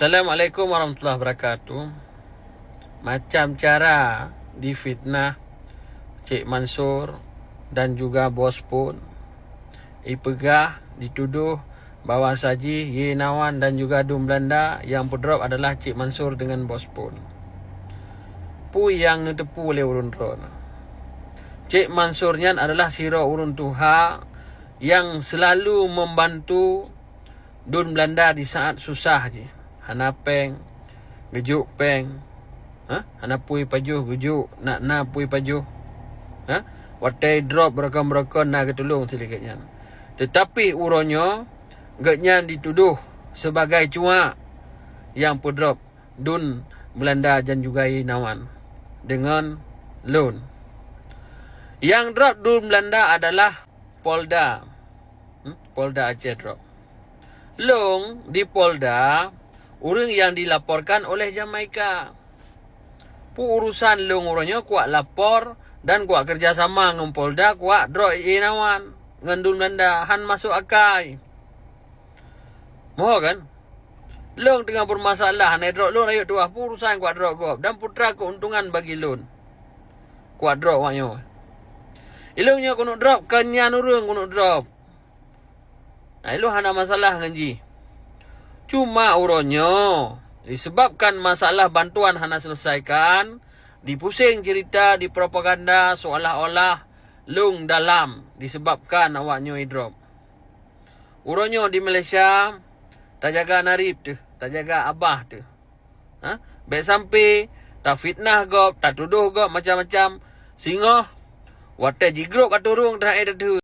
Assalamualaikum warahmatullahi wabarakatuh. Macam cara difitnah Cik Mansur dan juga bos pun, ipegah dituduh bahawa saji Ye Nawan dan juga Dum Blanda yang pedrop adalah Cik Mansur dengan bos pun. Pu yang netepu oleh urun ron. Cik Mansur nyan adalah siro urun tuha yang selalu membantu Dun Blanda di saat susah je. Hana peng, gejuk peng, hana pui pajuh gejuk, nak pui pajuh, watai drop berakon nak ketulung silikatnya. Tetapi uronyo getnya dituduh sebagai cuak yang pedrop Dun Blanda dan juga Nawan dengan loan. Yang drop Dun Blanda adalah Polda, Polda Aceh drop. Long di Polda, orang yang dilaporkan oleh Jamaika. Pu urusan long orangnya kuat lapor dan kuat kerjasama dengan Polda, kuat drop Nawan dengan Dun Blanda, han masuk akai. Mau kan? Long tengah bermasalah, han drop loan ayat dua, pu urusan kuat drop gop dan putra keuntungan bagi loan. Kuat drop waknya. Ilungnya kuno drop, kenyan urung kuno drop. Nah, ilu hana masalah dengan ji. Cuma uronyo disebabkan masalah bantuan hana selesaikan, dipusing cerita, dipropaganda seolah-olah lung dalam disebabkan awaknyo drop. Uronyo di Malaysia tak jaga narib tu, tak jaga abah tu. Baik sampai tak fitnah gop, tak tuduh gop macam-macam. Singoh watai jigrok aturung dah ada tu.